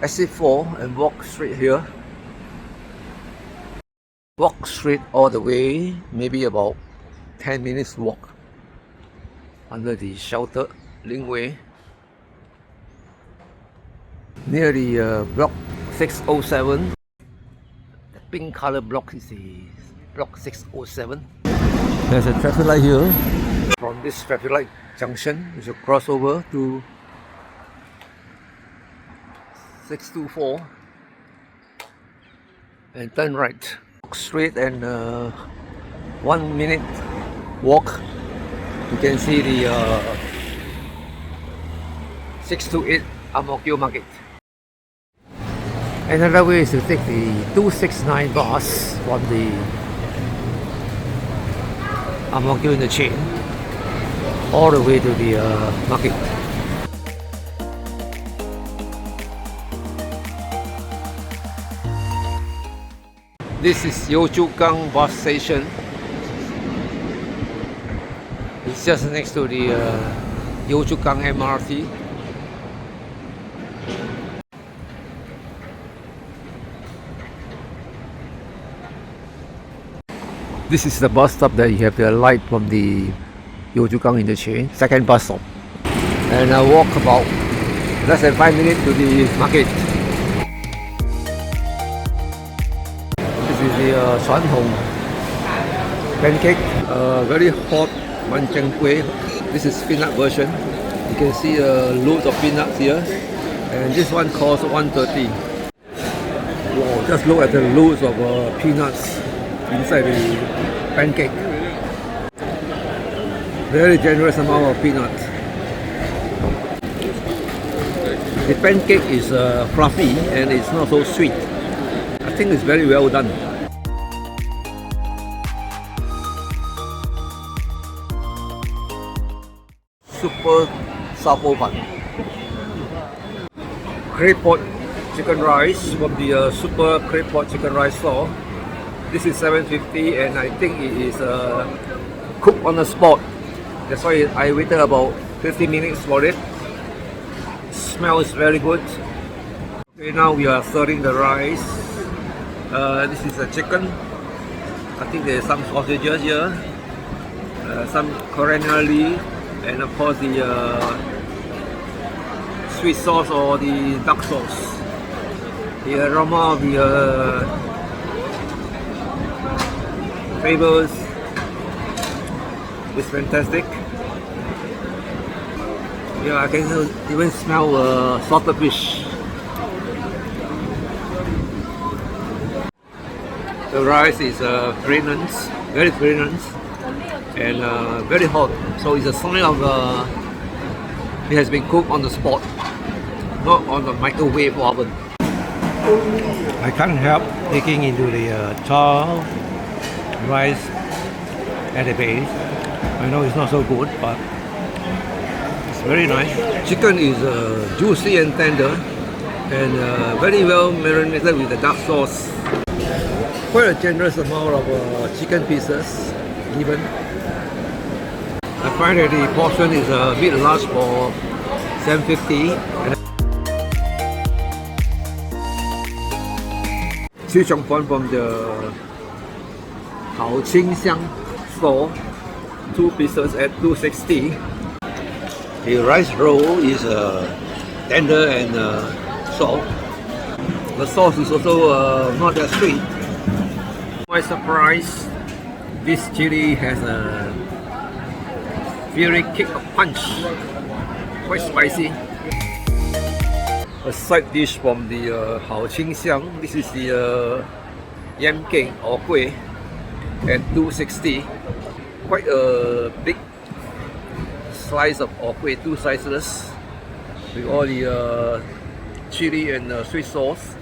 exit 4 and walk straight here. Walk straight all the way, maybe about 10 minutes walk under the sheltered linkway. Near the block 607. The pink color block is the block 607. There's a traffic light here. From this traffic light junction, you should cross over to 624 and turn right. Walk straight and 1 minute walk. You can see the 628 Ang Mo Kio Market. Another way is to take the 269 bus from the Ang Mo Kio Interchange all the way to the market. This is Hao Qing bus station. It's just next to the Hao Qing MRT. This is the bus stop that you have to alight from the Hao Qing Interchange, second bus stop. And I walk about less than 5 minutes to the market. This is the 传统 pancake, very hot面煎粿. This is peanut version. You can see loads of peanuts here. And this one costs 130. Wow, just look at the loads of peanuts inside the pancake. Very generous amount of peanuts. The pancake is fluffy and it's not so sweet. I think it's very well done. Super Sapo Pan. Claypot chicken rice from the Super Claypot chicken rice store. This is $7.50 and I think it is cooked on the spot. That's why I waited about 50 minutes for it. Smells very good. Okay, now we are serving the rice. This is a chicken. I think there's some sausages here, some coriander leaf, and of course the sweet sauce or the duck sauce. The aroma of the flavors is fantastic. Yeah, I can even smell salted fish. The rice is fragrant, very fragrant, and very hot. So it's a sign of it has been cooked on the spot, not on the microwave oven. I can't help taking into the tall rice at the base. I know it's not so good, but it's very nice. Chicken is juicy and tender, and very well marinated with the duck sauce. Quite a generous amount of chicken pieces given. I find that the portion is a bit large for $7.50. From the Hao Qing Xiang store, 2 pieces at $2.60. The rice roll is tender and soft. The sauce is also not that sweet. To my surprise, this chili has a very kick of punch, quite spicy. A side dish from the Hao Qing Xiang. This is the yam cake or kueh at $2.60. Quite a big slice of kueh, 2 slices with all the chili and sweet sauce.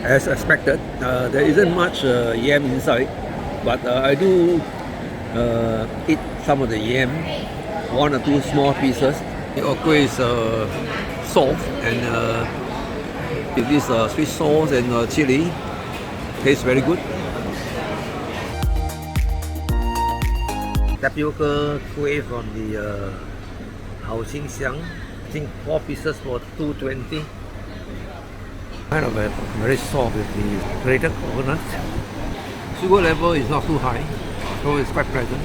As expected, there isn't much yam inside, but I do eat some of the yam, 1 or 2 small pieces. The kueh is soft and with this sweet sauce and chili, tastes very good. Tapioca kueh from the Hao Qing Xiang. I think 4 pieces for $2.20. Kind of very soft with the grated coconut. Sugar level is not too high, so it's quite pleasant.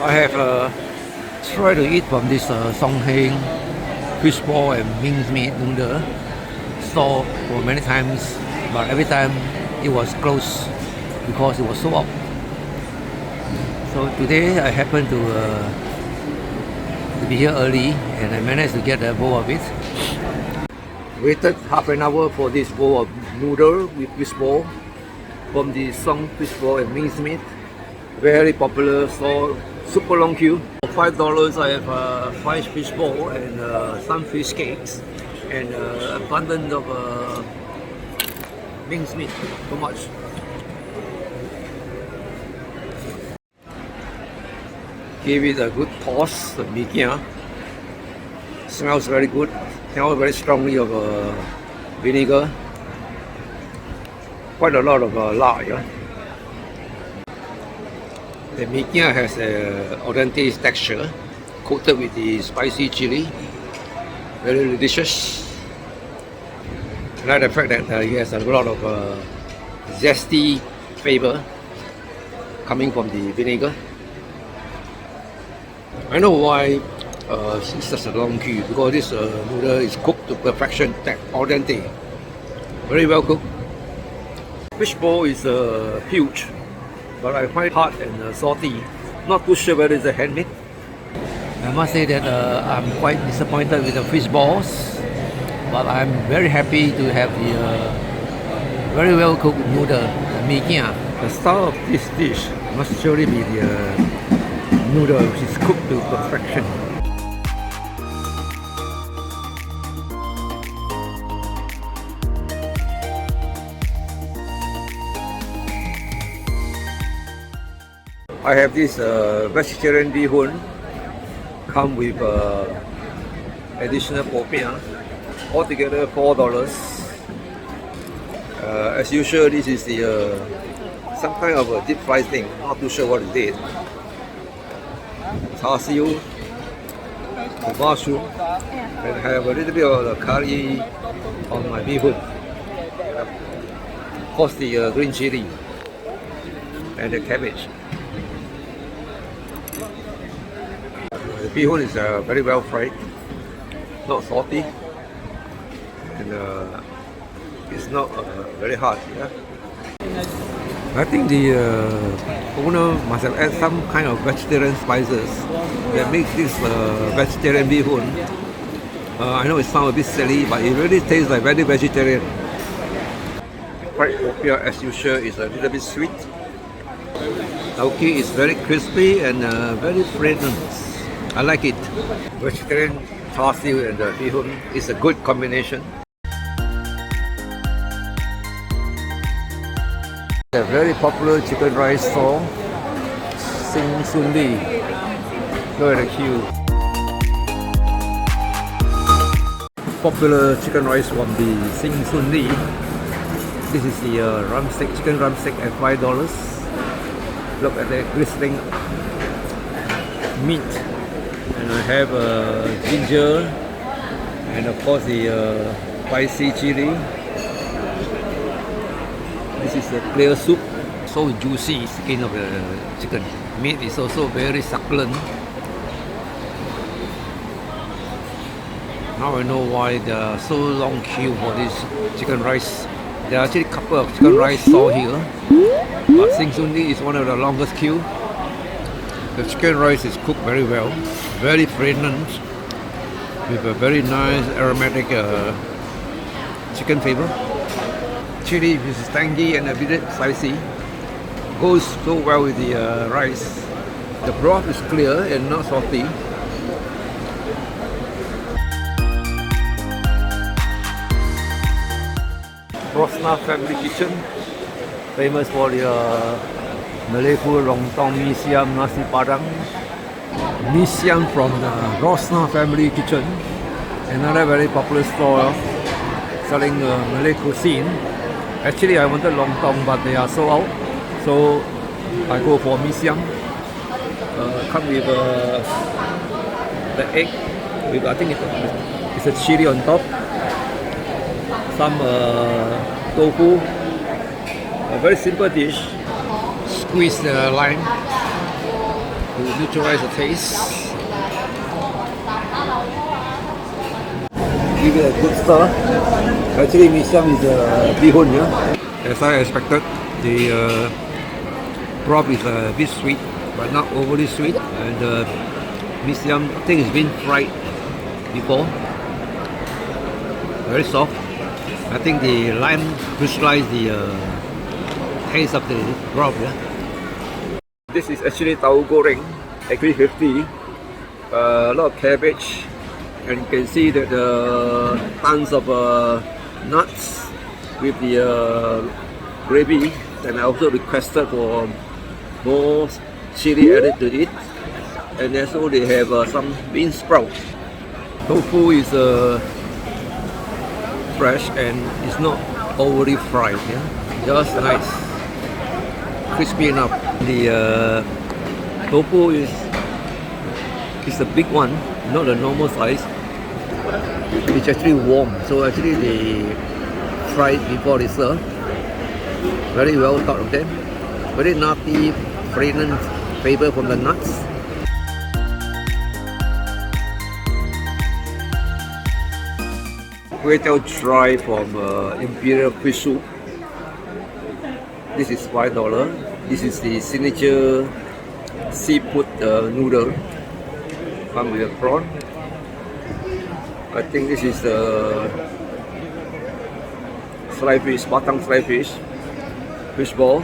I have tried to eat from this Song Heng Fishball and minced meat noodle store for many times, but every time it was closed because it was sold out. So today I happened to be here early and I managed to get a bowl of it. Waited half an hour for this bowl of noodle with fishball from the Song Fishball and minced meat. Very popular store, super long queue. For $5 I have 5 fishball and some fish cakes and abundance of minced meat. So much. Give it a good toss, the mee kia. Smells very good. Smells very strongly of vinegar. Quite a lot of lard. Yeah? The mee kia has an authentic texture, coated with the spicy chili. Very delicious. I like the fact that it has a lot of zesty flavor coming from the vinegar. I know why it's such a long queue, because this noodle is cooked to perfection, authentic, very well cooked. Fishball is huge, but I find it hard and salty. Not too sure whether it's a handmade. I must say that I'm quite disappointed with the fish balls, but I'm very happy to have the very well cooked noodle, the mee kia. The style of this dish must surely be the noodle which is cooked to perfection. I have this vegetarian bihun, come with additional popiah, altogether $4. As usual, this is the some kind of a deep fried thing, not too sure what it is. Char siu, the mushroom, and I have a little bit of the curry on my bihun. Of course, the green chili and the cabbage. The bihun is very well fried, not salty, and it's not very hard. Yeah? I think the owner must have added some kind of vegetarian spices that makes this vegetarian bihun. I know it sounds a bit silly, but it really tastes like very vegetarian. Fried popiah, as usual, is a little bit sweet. Tauki is very crispy and very fragrant. I like it. Vegetarian char siu and the bihun is a good combination. A very popular chicken rice stall, Sing Sun Li. Look at the queue. Popular chicken rice from the Sing Sun Li. This is the rumstick, chicken rumstick at $5. Look at the glistening meat. And I have ginger and of course the spicy chili. This is a clear soup, so juicy skin of the chicken. Meat is also very succulent. Now I know why there are so long queue for this chicken rice. There are actually a couple of chicken rice stalls here, but Sing Sun Li is one of the longest queue. The chicken rice is cooked very well, very fragrant, with a very nice aromatic chicken flavor. Chili, which is tangy and a bit spicy, goes so well with the rice. The broth is clear and not salty. Rosnah family kitchen, famous for the Malay food, lontong, mee siam, nasi padang. Mee siam from the Rosnah family kitchen, another very popular store selling Malay cuisine. Actually, I wanted lontong, but they are sold out, so I go for mee siam. Come with the egg with, I think it's a chili on top, some tofu, a very simple dish. Squeeze the lime to neutralize the taste. Give it a good stir. Actually, Minced is a bihun, yeah? As I expected, the broth is a bit sweet, but not overly sweet. And Minced, I think it's been fried before. Very soft. I think the lime crystallized the taste of the broth. Yeah? This is actually tahu goreng, actually 50. A lot of cabbage, and you can see that tons of nuts with the gravy. And I also requested for more chili added to it. And also they have some bean sprout. Tofu is fresh and it's not overly fried. Yeah? Just nice, crispy enough. The tofu is a big one, not the normal size. It's actually warm, so actually they fry it before they serve. Very well thought of them. Very nutty, fragrant flavor from the nuts. Kway teow dry from Imperial Fish Soup. This is $5. This is the signature seafood noodle. Come with a prawn. I think this is sliced fish, batang sliced fish, fishball,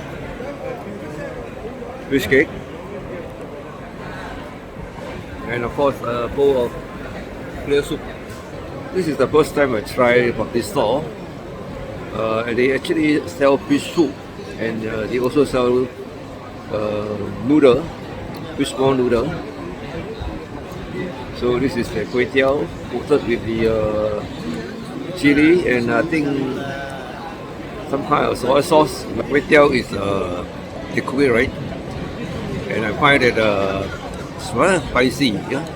fish cake, and of course a bowl of clear soup. This is the first time I tried from this store. And they actually sell fish soup, and they also sell noodle, fishball noodle. So this is the kway teow coated with the chili and I think some kind of soy sauce. Kway teow is they cook it right, and I find that it's rather spicy. Yeah,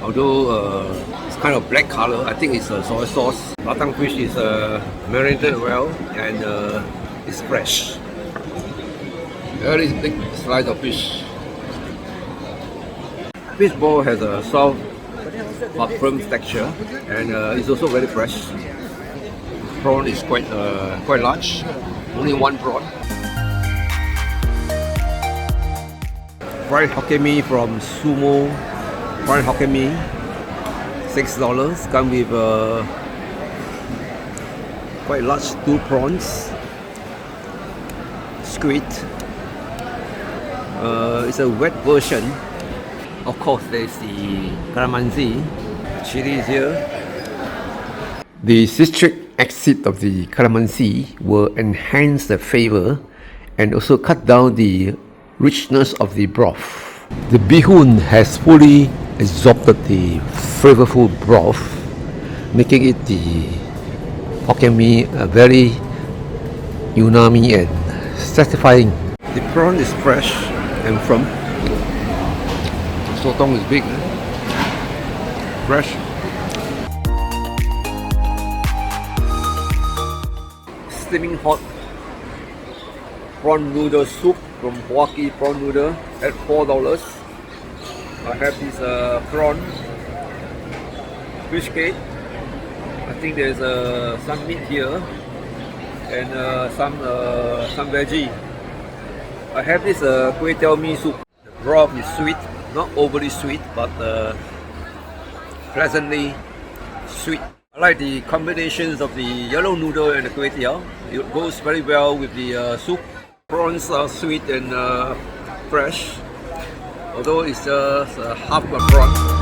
although it's kind of black color. I think it's a soy sauce. Batang fish is marinated well and it's fresh. Very big slice of fish. Fishball has a soft but firm texture, and it's also very fresh. Prawn is quite large. Only one prawn. Fried Hokkien Mee from Sumo. Fried Hokkien Mee, $6. Come with quite large 2 prawns. Squid. It's a wet version. Of course, there's the calamansi. Chili is here. The citric acid of the calamansi will enhance the flavor and also cut down the richness of the broth. The bihun has fully absorbed the flavorful broth, making it the Hokkien Mee very umami and satisfying. The prawn is fresh and firm. Sotong is big, fresh. Steaming hot prawn noodle soup from Kee Prawn Noodle at $4. I have this prawn fish cake. I think there's some meat here and some veggie. I have this kway teow mee soup. The broth is sweet. Not overly sweet, but pleasantly sweet. I like the combinations of the yellow noodle and the kway teow. It goes very well with the soup. Prawns are sweet and fresh, although it's just half a prawn.